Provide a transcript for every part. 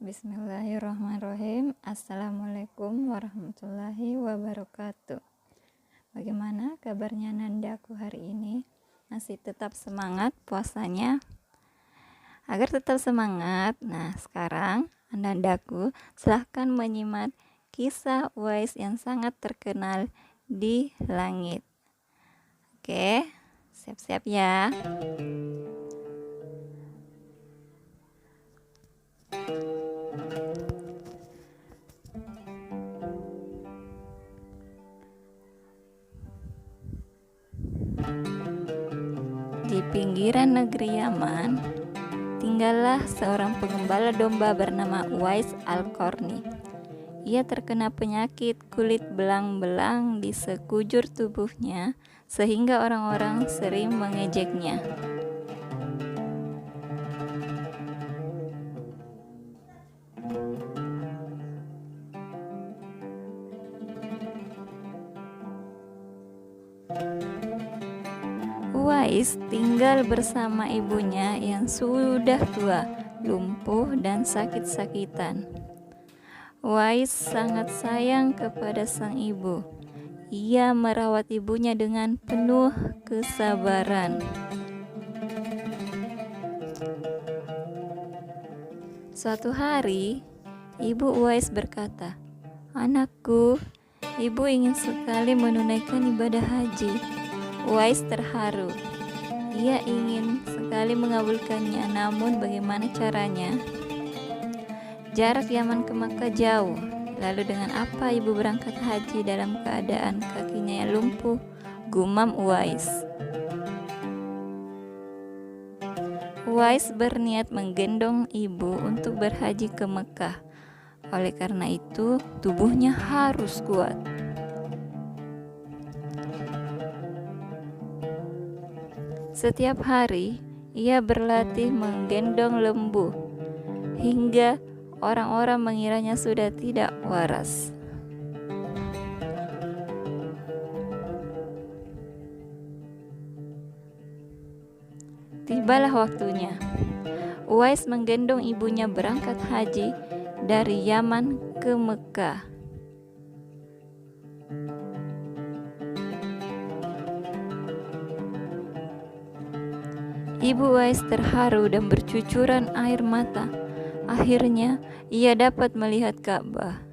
Bismillahirrahmanirrahim. Assalamualaikum warahmatullahi wabarakatuh. Bagaimana kabarnya Nandaku hari ini? Masih tetap semangat puasanya? Agar tetap semangat, sekarang Nandaku silahkan menyimak kisah Uwais yang sangat terkenal di langit. Oke, siap-siap ya. Di pinggiran negeri Yaman, tinggallah seorang pengembala domba bernama Uwais Al-Qarni. Ia terkena penyakit kulit belang-belang di sekujur tubuhnya, sehingga orang-orang sering mengejeknya. Uwais tinggal bersama ibunya yang sudah tua, lumpuh, dan sakit-sakitan. Uwais sangat sayang kepada sang ibu. Ia merawat ibunya dengan penuh kesabaran. Suatu hari, ibu Uwais berkata, "Anakku, ibu ingin sekali menunaikan ibadah haji." Uwais terharu. Ia ingin sekali mengabulkannya, namun bagaimana caranya? Jarak Yaman ke Makkah jauh. Lalu dengan apa ibu berangkat haji dalam keadaan kakinya yang lumpuh? Gumam Uwais. Uwais berniat menggendong ibu untuk berhaji ke Mekah. Oleh karena itu, tubuhnya harus kuat. Setiap hari, ia berlatih menggendong lembu, hingga orang-orang mengiranya sudah tidak waras. Tibalah waktunya. Uwais menggendong ibunya berangkat haji dari Yaman ke Mekah. Ibu Uwais terharu dan bercucuran air mata. Akhirnya, ia dapat melihat Ka'bah.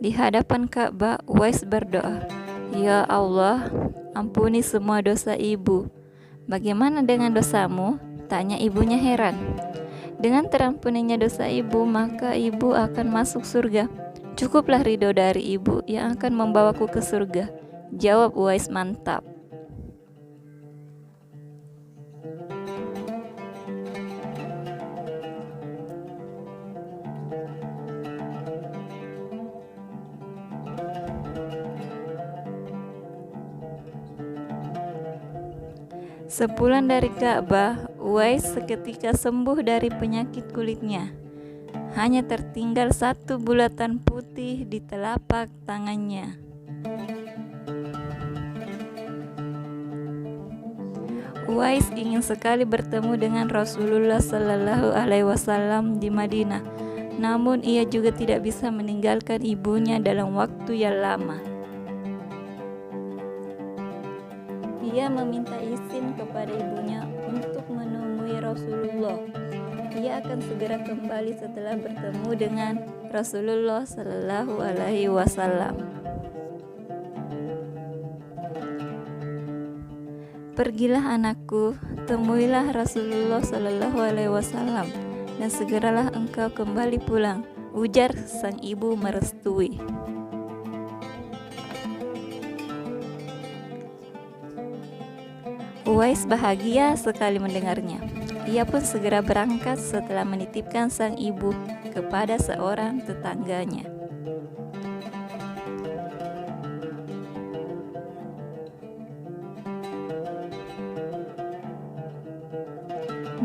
Di hadapan Ka'bah, Uwais berdoa, "Ya Allah, ampuni semua dosa ibu." "Bagaimana dengan dosamu?" tanya ibunya heran. "Dengan terampuninya dosa ibu, maka ibu akan masuk surga. Cukuplah ridho dari ibu yang akan membawaku ke surga," jawab Uwais mantap. Sebulan dari Ka'bah, Uwais seketika sembuh dari penyakit kulitnya. Hanya tertinggal satu bulatan putih di telapak tangannya. Uwais ingin sekali bertemu dengan Rasulullah Shallallahu Alaihi Wasallam di Madinah, namun ia juga tidak bisa meninggalkan ibunya dalam waktu yang lama. Ia meminta izin kepada ibunya untuk menemui Rasulullah. Ia akan segera kembali setelah bertemu dengan Rasulullah Shallallahu Alaihi Wasallam. "Pergilah anakku, temuilah Rasulullah Shallallahu Alaihi Wasallam, dan segeralah engkau kembali pulang," ujar sang ibu merestui. Uwais bahagia sekali mendengarnya. Ia pun segera berangkat setelah menitipkan sang ibu kepada seorang tetangganya.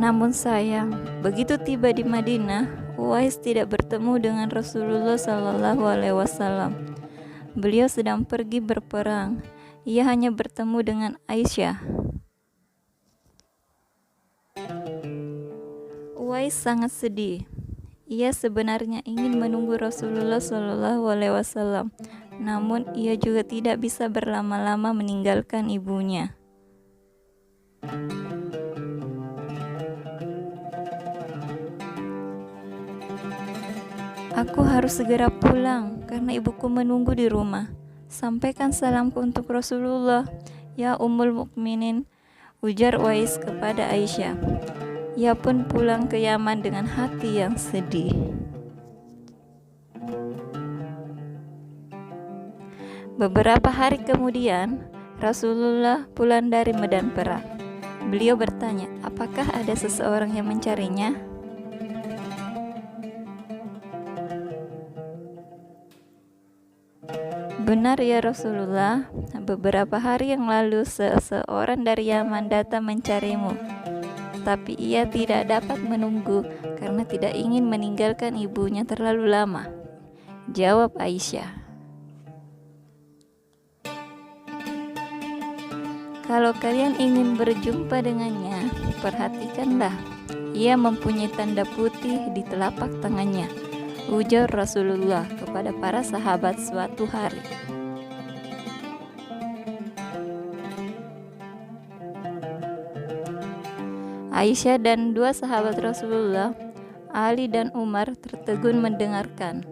Namun sayang, begitu tiba di Madinah, Uwais tidak bertemu dengan Rasulullah Shallallahu Alaihi Wasallam. Beliau sedang pergi berperang. Ia hanya bertemu dengan Aisyah. Uwais sangat sedih. Ia sebenarnya ingin menunggu Rasulullah SAW, namun ia juga tidak bisa berlama-lama meninggalkan ibunya. Aku harus segera pulang karena ibuku menunggu di rumah. Sampaikan salamku untuk Rasulullah, ya Ummul Mukminin, ujar Uwais kepada Aisyah. Ia pun pulang ke Yaman dengan hati yang sedih. Beberapa hari kemudian, Rasulullah pulang dari medan perang. Beliau bertanya, apakah ada seseorang yang mencarinya? Benar ya Rasulullah, beberapa hari yang lalu seseorang dari Yaman datang mencarimu. Tapi ia tidak dapat menunggu karena tidak ingin meninggalkan ibunya terlalu lama, jawab Aisyah. Kalau kalian ingin berjumpa dengannya, perhatikanlah, ia mempunyai tanda putih di telapak tangannya, ujar Rasulullah kepada para sahabat suatu hari. Aisyah dan dua sahabat Rasulullah, Ali dan Umar, tertegun mendengarkan.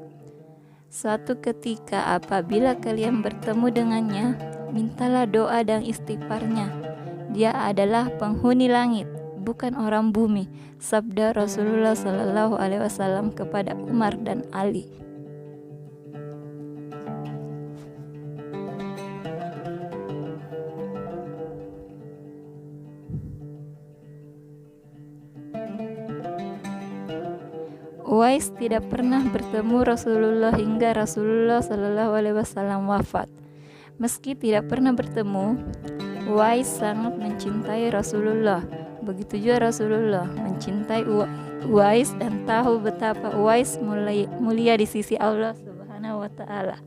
Suatu ketika apabila kalian bertemu dengannya, mintalah doa dan istighfarnya. Dia adalah penghuni langit, bukan orang bumi, sabda Rasulullah SAW kepada Umar dan Ali. Uwais tidak pernah bertemu Rasulullah hingga Rasulullah SAW wafat. Meski tidak pernah bertemu, Uwais sangat mencintai Rasulullah. Begitu juga Rasulullah mencintai Uwais dan tahu betapa Uwais mulia di sisi Allah Subhanahu wa Ta'ala.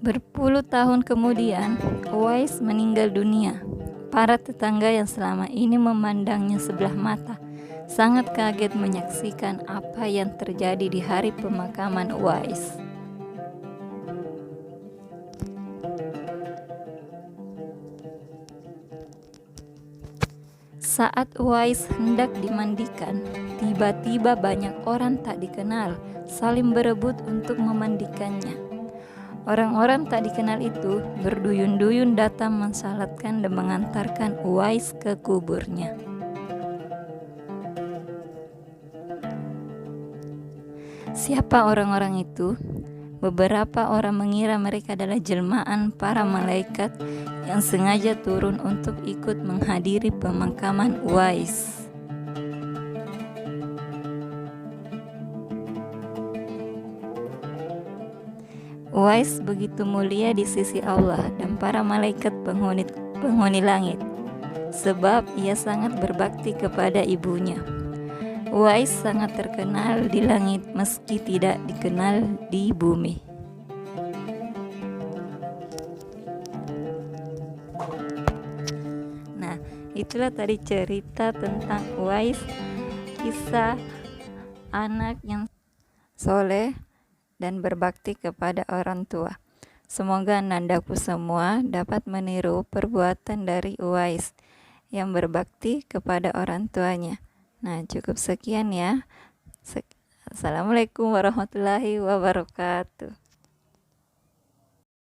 Berpuluh tahun kemudian, Uwais meninggal dunia. Para tetangga yang selama ini memandangnya sebelah mata sangat kaget menyaksikan apa yang terjadi di hari pemakaman Uwais. Saat Uwais hendak dimandikan, tiba-tiba banyak orang tak dikenal saling berebut untuk memandikannya. Orang-orang tak dikenal itu berduyun-duyun datang mensalatkan dan mengantarkan Uwais ke kuburnya. Siapa orang-orang itu? Beberapa orang mengira mereka adalah jelmaan para malaikat yang sengaja turun untuk ikut menghadiri pemakaman Uwais. Uwais begitu mulia di sisi Allah dan para malaikat penghuni langit, sebab ia sangat berbakti kepada ibunya. Uwais sangat terkenal di langit meski tidak dikenal di bumi. Nah, itulah tadi cerita tentang Uwais, kisah anak yang soleh dan berbakti kepada orang tua. Semoga nandaku semua dapat meniru perbuatan dari Uwais yang berbakti kepada orang tuanya. Nah, cukup sekian ya. Assalamualaikum warahmatullahi wabarakatuh.